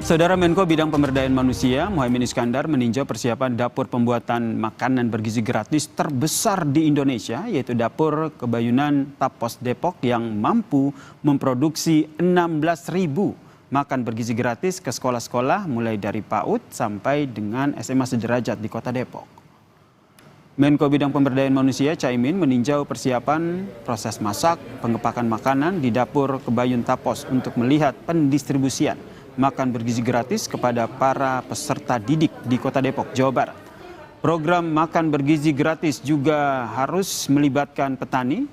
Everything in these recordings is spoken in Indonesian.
Saudara Menko Bidang Pemberdayaan Manusia Muhaimin Iskandar meninjau persiapan dapur pembuatan makanan bergizi gratis terbesar di Indonesia, yaitu Dapur Kebayunan Tapos Depok yang mampu memproduksi 16.000 makan bergizi gratis ke sekolah-sekolah mulai dari PAUD sampai dengan SMA sederajat di Kota Depok. Menko Bidang Pemberdayaan Manusia Caimin meninjau persiapan proses masak, pengepakan makanan di Dapur Kebayun Tapos untuk melihat pendistribusian makan bergizi gratis kepada para peserta didik di Kota Depok, Jawa Barat. Program makan bergizi gratis juga harus melibatkan petani,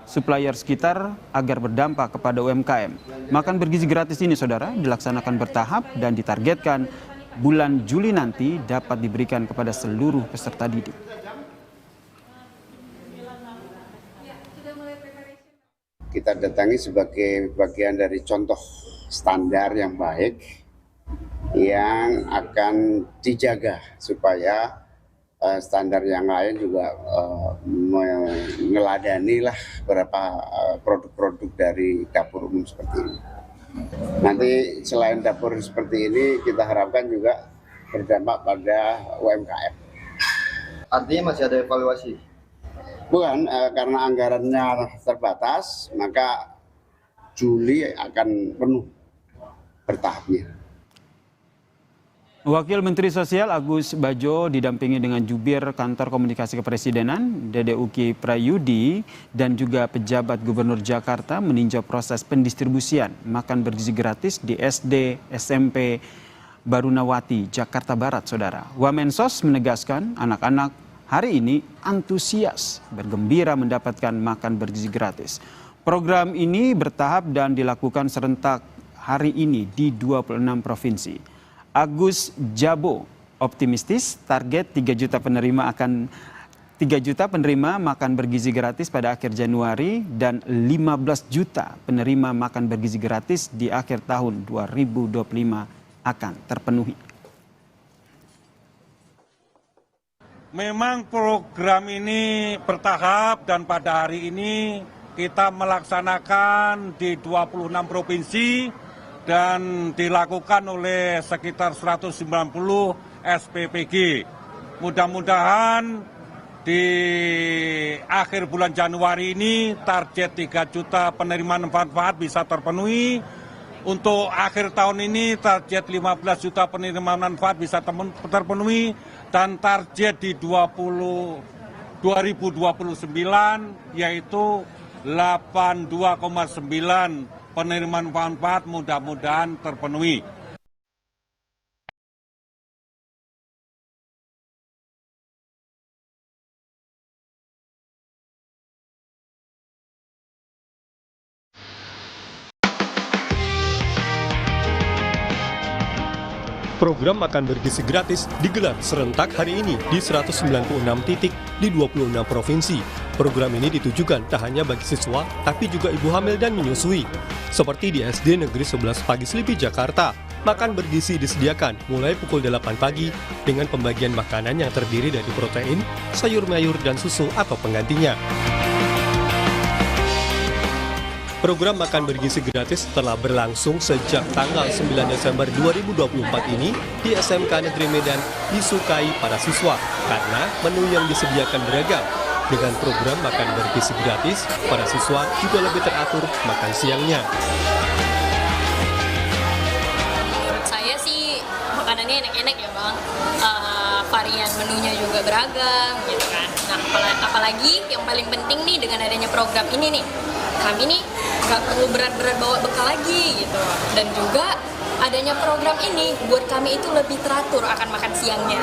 supplier sekitar agar berdampak kepada UMKM. Makan bergizi gratis ini, saudara, dilaksanakan bertahap dan ditargetkan bulan Juli nanti dapat diberikan kepada seluruh peserta didik. Kita datangi sebagai bagian dari contoh standar yang baik yang akan dijaga supaya standar yang lain juga meneladani lah beberapa produk-produk dari dapur umum seperti ini. Nanti selain dapur seperti ini kita harapkan juga berdampak pada UMKM. Artinya masih ada evaluasi? Bukan, karena anggarannya terbatas, maka Juli akan penuh bertahapnya. Wakil Menteri Sosial Agus Badjo didampingi dengan Jubir Kantor Komunikasi Kepresidenan Dede Uki Prayudi dan juga pejabat Gubernur Jakarta meninjau proses pendistribusian makan bergizi gratis di SD SMP Barunawati, Jakarta Barat, saudara. Wamensos menegaskan anak-anak hari ini antusias bergembira mendapatkan makan bergizi gratis. Program ini bertahap dan dilakukan serentak hari ini di 26 provinsi. Agus Jabo optimistis target 3 juta penerima makan bergizi gratis pada akhir Januari dan 15 juta penerima makan bergizi gratis di akhir tahun 2025 akan terpenuhi. Memang program ini bertahap dan pada hari ini kita melaksanakan di 26 provinsi dan dilakukan oleh sekitar 190 SPPG. Mudah-mudahan di akhir bulan Januari ini target 3 juta penerimaan manfaat bisa terpenuhi. Untuk akhir tahun ini target 15 juta penerimaan manfaat bisa terpenuhi dan target di 2029 yaitu 82,9 penerimaan manfaat mudah-mudahan terpenuhi. Program makan bergizi gratis digelar serentak hari ini di 196 titik di 26 provinsi. Program ini ditujukan tak hanya bagi siswa, tapi juga ibu hamil dan menyusui. Seperti di SD Negeri 11 Pagi Selipi, Jakarta, makan bergizi disediakan mulai pukul 8 pagi dengan pembagian makanan yang terdiri dari protein, sayur mayur, dan susu atau penggantinya. Program makan bergizi gratis telah berlangsung sejak tanggal 9 Desember 2024 ini di SMK Negeri Medan disukai para siswa karena menu yang disediakan beragam. Dengan program makan bergizi gratis, para siswa juga lebih teratur makan siangnya. Menurut saya sih makanannya enak-enak ya Bang, varian menunya juga beragam gitu kan. Nah apalagi yang paling penting nih dengan adanya program ini nih, kami nih nggak perlu berat-berat bawa bekal lagi gitu. Dan juga adanya program ini buat kami itu lebih teratur akan makan siangnya.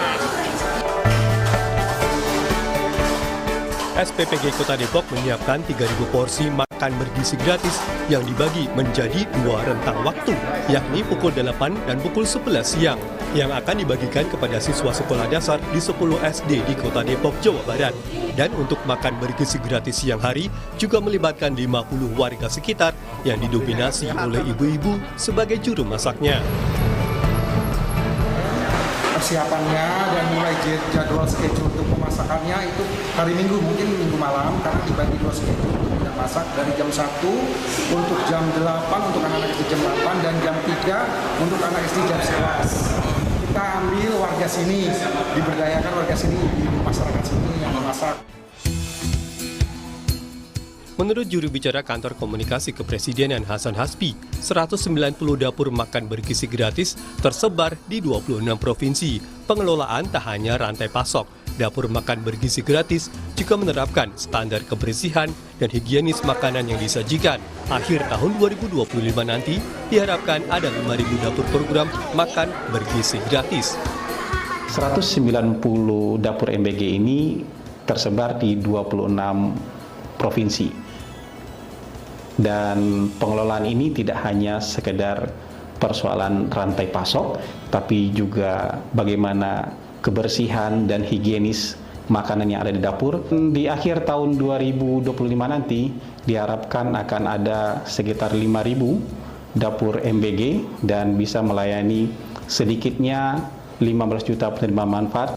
SPPG Kota Depok menyiapkan 3.000 porsi makan bergizi gratis yang dibagi menjadi 2 rentang waktu, yakni pukul 8 dan pukul 11 siang, yang akan dibagikan kepada siswa sekolah dasar di 10 SD di Kota Depok, Jawa Barat. Dan untuk makan bergizi gratis siang hari juga melibatkan 50 warga sekitar yang didominasi oleh ibu-ibu sebagai juru masaknya. Persiapannya dan mulai jadwal schedule untuk pemasakannya itu hari Minggu, mungkin Minggu malam karena dibagi 2 schedule untuk tidak masak. masak dari jam 1 untuk jam 8 untuk anak-anak SD jam 8 dan jam 3 untuk anak SD jam 11. Kita ambil warga sini, diberdayakan warga sini, di masyarakat sini yang memasak. Menurut juru bicara Kantor Komunikasi Kepresidenan Hasan Hasbi, 190 dapur makan bergizi gratis tersebar di 26 provinsi. Pengelolaan tak hanya rantai pasok, dapur makan bergizi gratis juga menerapkan standar kebersihan dan higienis makanan yang disajikan. Akhir tahun 2025 nanti diharapkan ada 5.000 dapur program makan bergizi gratis. 190 dapur MBG ini tersebar di 26 provinsi. Dan pengelolaan ini tidak hanya sekedar persoalan rantai pasok, tapi juga bagaimana kebersihan dan higienis makanan yang ada di dapur. Di akhir tahun 2025 nanti diharapkan akan ada sekitar 5.000 dapur MBG dan bisa melayani sedikitnya 15 juta penerima manfaat.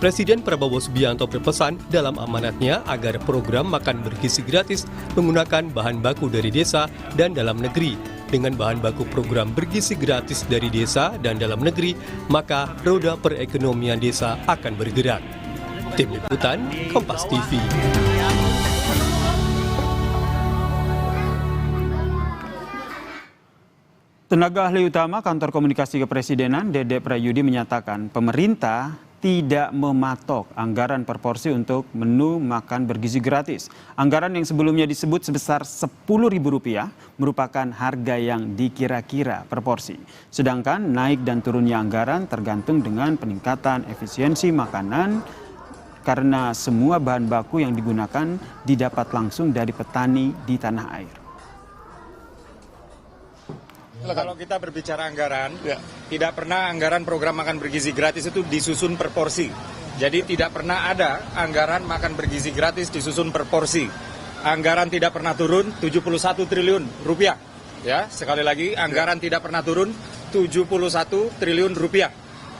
Presiden Prabowo Subianto berpesan dalam amanatnya agar program makan bergizi gratis menggunakan bahan baku dari desa dan dalam negeri. Dengan bahan baku program bergizi gratis dari desa dan dalam negeri, maka roda perekonomian desa akan bergerak. Tim Liputan, Kompas TV. Tenaga ahli utama Kantor Komunikasi Kepresidenan, Dede Prayudi, menyatakan pemerintah tidak mematok anggaran per porsi untuk menu makan bergizi gratis. Anggaran yang sebelumnya disebut sebesar Rp10.000 merupakan harga yang dikira-kira per porsi. Sedangkan naik dan turunnya anggaran tergantung dengan peningkatan efisiensi makanan karena semua bahan baku yang digunakan didapat langsung dari petani di tanah air. Kalau kita berbicara anggaran, tidak pernah anggaran program makan bergizi gratis itu disusun per porsi. Jadi tidak pernah ada anggaran makan bergizi gratis disusun per porsi. Anggaran tidak pernah turun 71 triliun rupiah. Ya, sekali lagi anggaran tidak pernah turun 71 triliun rupiah.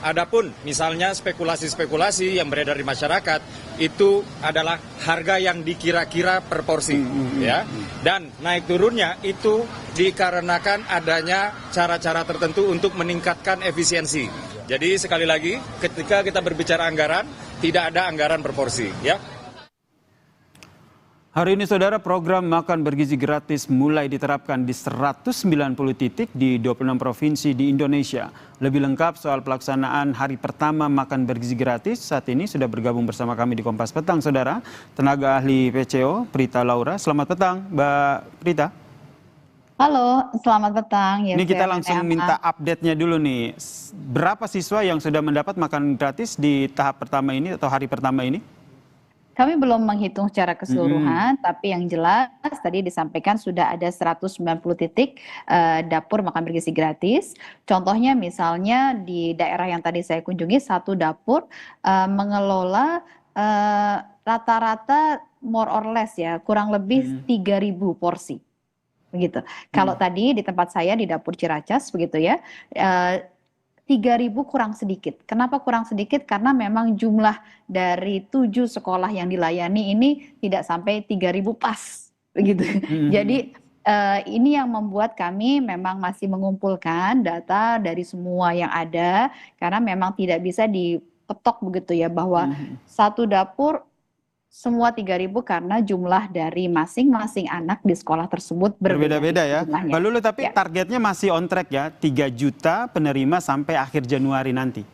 Adapun misalnya spekulasi-spekulasi yang beredar di masyarakat itu adalah harga yang dikira-kira per porsi, ya. Dan naik turunnya itu dikarenakan adanya cara-cara tertentu untuk meningkatkan efisiensi. Jadi sekali lagi, ketika kita berbicara anggaran, tidak ada anggaran per porsi, ya. Hari ini, saudara, program makan bergizi gratis mulai diterapkan di 190 titik di 26 provinsi di Indonesia. Lebih lengkap soal pelaksanaan hari pertama makan bergizi gratis, saat ini sudah bergabung bersama kami di Kompas Petang, saudara, tenaga ahli PCO, Prita Laura. Selamat petang, Mbak Prita. Halo, selamat petang. Ini kita langsung minta update-nya dulu nih. Berapa siswa yang sudah mendapat makan gratis di tahap pertama ini atau hari pertama ini? Kami belum menghitung secara keseluruhan, tapi yang jelas tadi disampaikan sudah ada 190 titik dapur makan bergizi gratis. Contohnya misalnya di daerah yang tadi saya kunjungi, satu dapur mengelola rata-rata more or less ya, kurang lebih 3.000 porsi. Begitu. Kalau tadi di tempat saya di dapur Ciracas begitu ya, 3.000 kurang sedikit. Kenapa kurang sedikit? Karena memang jumlah dari 7 sekolah yang dilayani ini tidak sampai 3.000 pas, begitu. Jadi ini yang membuat kami memang masih mengumpulkan data dari semua yang ada, karena memang tidak bisa diketok begitu ya bahwa satu dapur semua 3.000 karena jumlah dari masing-masing anak di sekolah tersebut berbeda-beda ya. Mbak Lulu, tapi ya, targetnya masih on track ya, 3 juta penerima sampai akhir Januari nanti.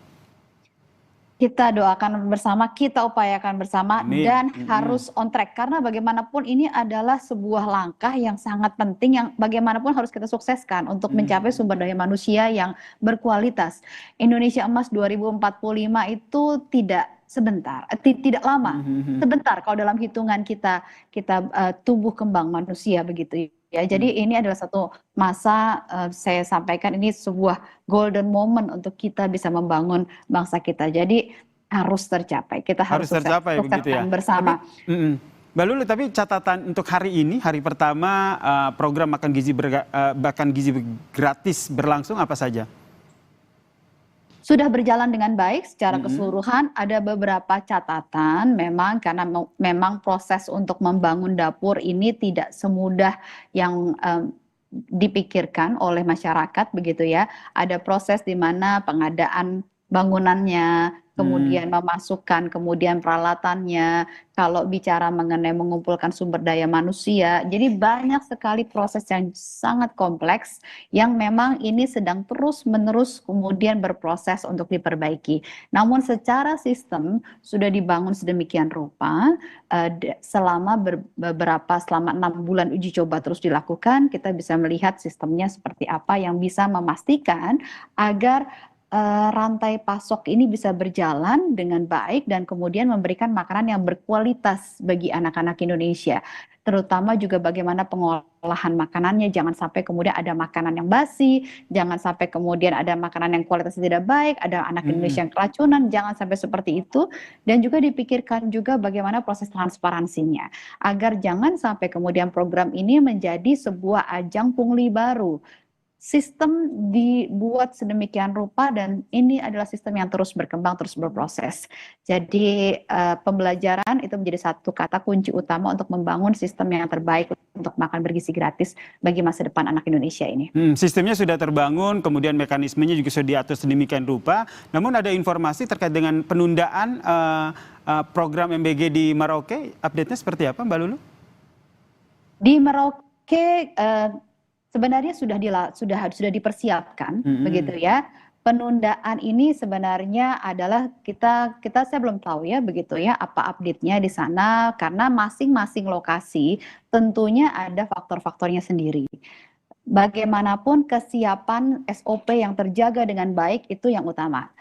Kita doakan bersama, kita upayakan bersama. Amin. Dan harus on track. Karena bagaimanapun ini adalah sebuah langkah yang sangat penting yang bagaimanapun harus kita sukseskan untuk mencapai sumber daya manusia yang berkualitas. Indonesia Emas 2045 itu tidak sebentar, tidak lama, sebentar kalau dalam hitungan kita tumbuh kembang manusia begitu ya. Jadi ini adalah satu masa, saya sampaikan ini sebuah golden moment untuk kita bisa membangun bangsa kita. Jadi harus tercapai, kita harus tercapai begitu ya bersama. Mbak Lulu, tapi catatan untuk hari ini, hari pertama program makan gizi gratis berlangsung apa saja? Sudah berjalan dengan baik secara keseluruhan. Ada beberapa catatan memang karena memang proses untuk membangun dapur ini tidak semudah yang dipikirkan oleh masyarakat begitu ya. Ada proses di mana pengadaan bangunannya, kemudian memasukkan, kemudian peralatannya, kalau bicara mengenai mengumpulkan sumber daya manusia. Jadi banyak sekali proses yang sangat kompleks yang memang ini sedang terus-menerus kemudian berproses untuk diperbaiki. Namun secara sistem sudah dibangun sedemikian rupa, selama 6 bulan uji coba terus dilakukan, kita bisa melihat sistemnya seperti apa yang bisa memastikan agar rantai pasok ini bisa berjalan dengan baik dan kemudian memberikan makanan yang berkualitas bagi anak-anak Indonesia. Terutama juga bagaimana pengolahan makanannya, jangan sampai kemudian ada makanan yang basi, jangan sampai kemudian ada makanan yang kualitasnya tidak baik, ada anak Indonesia yang keracunan, jangan sampai seperti itu. Dan juga dipikirkan juga bagaimana proses transparansinya, agar jangan sampai kemudian program ini menjadi sebuah ajang pungli baru. Sistem dibuat sedemikian rupa dan ini adalah sistem yang terus berkembang, terus berproses. Jadi pembelajaran itu menjadi satu kata kunci utama untuk membangun sistem yang terbaik untuk makan bergizi gratis bagi masa depan anak Indonesia ini. Sistemnya sudah terbangun, kemudian mekanismenya juga sudah diatur sedemikian rupa. Namun ada informasi terkait dengan penundaan program MBG di Merauke. Update-nya seperti apa, Mbak Lulu? Di Merauke sebenarnya sudah dipersiapkan begitu ya. Penundaan ini sebenarnya adalah kita saya belum tahu ya begitu ya apa update-nya di sana karena masing-masing lokasi tentunya ada faktor-faktornya sendiri. Bagaimanapun kesiapan SOP yang terjaga dengan baik itu yang utama.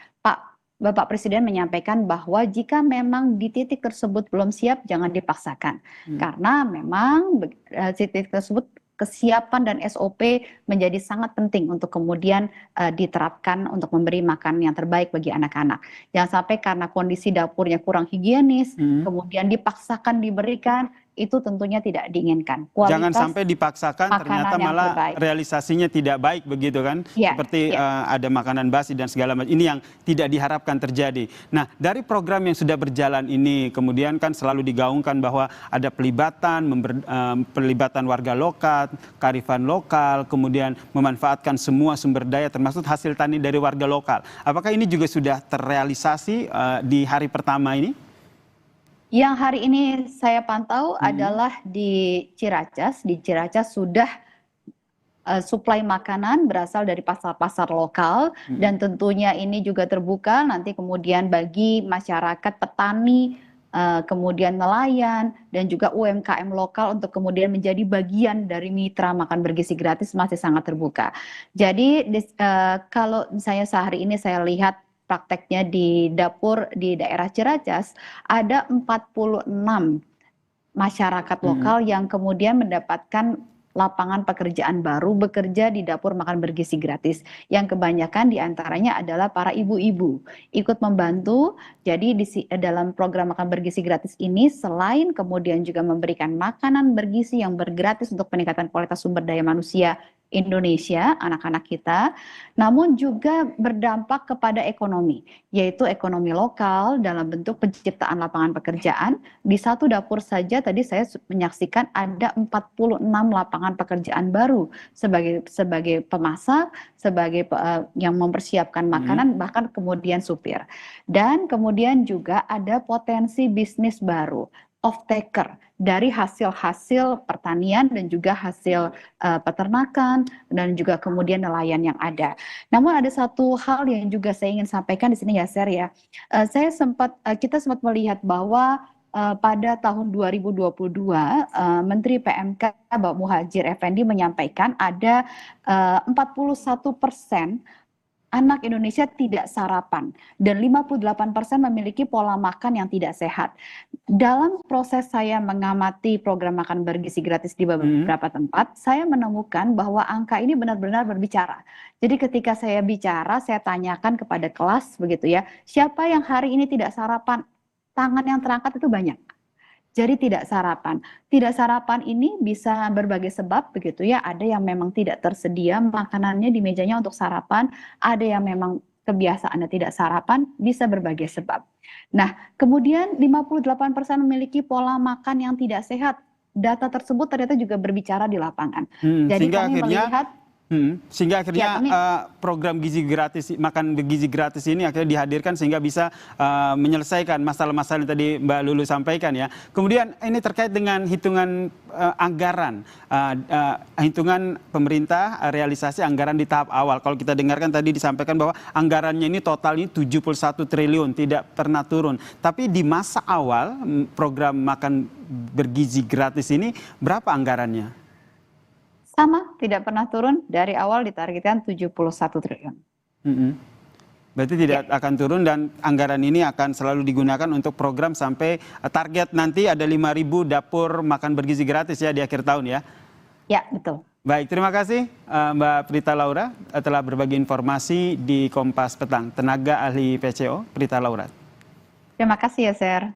Bapak Presiden menyampaikan bahwa jika memang di titik tersebut belum siap jangan dipaksakan. Karena memang titik tersebut kesiapan dan SOP menjadi sangat penting untuk kemudian diterapkan untuk memberi makan yang terbaik bagi anak-anak. Jangan sampai karena kondisi dapurnya kurang higienis, kemudian dipaksakan diberikan, itu tentunya tidak diinginkan. Jangan sampai dipaksakan ternyata malah realisasinya tidak baik begitu kan? Seperti ada makanan basi dan segala macam. Ini yang tidak diharapkan terjadi. Nah, dari program yang sudah berjalan ini kemudian kan selalu digaungkan bahwa ada pelibatan warga lokal, kearifan lokal, kemudian memanfaatkan semua sumber daya termasuk hasil tani dari warga lokal. Apakah ini juga sudah terrealisasi di hari pertama ini? Yang hari ini saya pantau adalah di Ciracas. Di Ciracas sudah suplai makanan berasal dari pasar-pasar lokal dan tentunya ini juga terbuka nanti kemudian bagi masyarakat petani, kemudian nelayan dan juga UMKM lokal untuk kemudian menjadi bagian dari mitra makan bergizi gratis masih sangat terbuka. Jadi kalau misalnya sehari ini saya lihat prakteknya di dapur di daerah Ciracas ada 46 masyarakat lokal yang kemudian mendapatkan lapangan pekerjaan baru bekerja di dapur makan bergizi gratis yang kebanyakan diantaranya adalah para ibu-ibu ikut membantu. Jadi dalam program makan bergizi gratis ini selain kemudian juga memberikan makanan bergizi yang bergratis untuk peningkatan kualitas sumber daya manusia Indonesia, anak-anak kita, namun juga berdampak kepada ekonomi, yaitu ekonomi lokal dalam bentuk penciptaan lapangan pekerjaan. Di satu dapur saja tadi saya menyaksikan ada 46 lapangan pekerjaan baru sebagai pemasak, sebagai yang mempersiapkan makanan, bahkan kemudian supir. Dan kemudian juga ada potensi bisnis baru, off-taker dari hasil-hasil pertanian dan juga hasil peternakan dan juga kemudian nelayan yang ada. Namun ada satu hal yang juga saya ingin sampaikan di sini ya, Ser ya. Kita sempat melihat bahwa pada tahun 2022 Menteri PMK Bapak Muhadjir Effendi menyampaikan ada 41% anak Indonesia tidak sarapan dan 58% memiliki pola makan yang tidak sehat. Dalam proses saya mengamati program makan bergizi gratis di beberapa tempat, saya menemukan bahwa angka ini benar-benar berbicara. Jadi ketika saya bicara, saya tanyakan kepada kelas begitu ya, siapa yang hari ini tidak sarapan? Tangan yang terangkat itu banyak. Jadi tidak sarapan. Tidak sarapan ini bisa berbagai sebab begitu ya. Ada yang memang tidak tersedia makanannya di mejanya untuk sarapan, ada yang memang kebiasaannya tidak sarapan, bisa berbagai sebab. Nah, kemudian 58% memiliki pola makan yang tidak sehat. Data tersebut ternyata juga berbicara di lapangan. Jadi sehingga kami akhirnya melihat sehingga akhirnya kami- program gizi gratis, makan bergizi gratis ini akhirnya dihadirkan sehingga bisa menyelesaikan masalah-masalah yang tadi Mbak Lulu sampaikan ya. Kemudian ini terkait dengan hitungan anggaran, hitungan pemerintah realisasi anggaran di tahap awal. Kalau kita dengarkan tadi disampaikan bahwa anggarannya ini totalnya 71 triliun, tidak pernah turun. Tapi di masa awal program makan bergizi gratis ini berapa anggarannya? sama, tidak pernah turun, dari awal ditargetkan 71 triliun. Berarti tidak akan turun dan anggaran ini akan selalu digunakan untuk program sampai target nanti ada 5.000 dapur makan bergizi gratis ya di akhir tahun ya? Ya, betul. Baik, terima kasih Mbak Prita Laura telah berbagi informasi di Kompas Petang. Tenaga ahli PCO, Prita Laura. Terima kasih ya, Ser.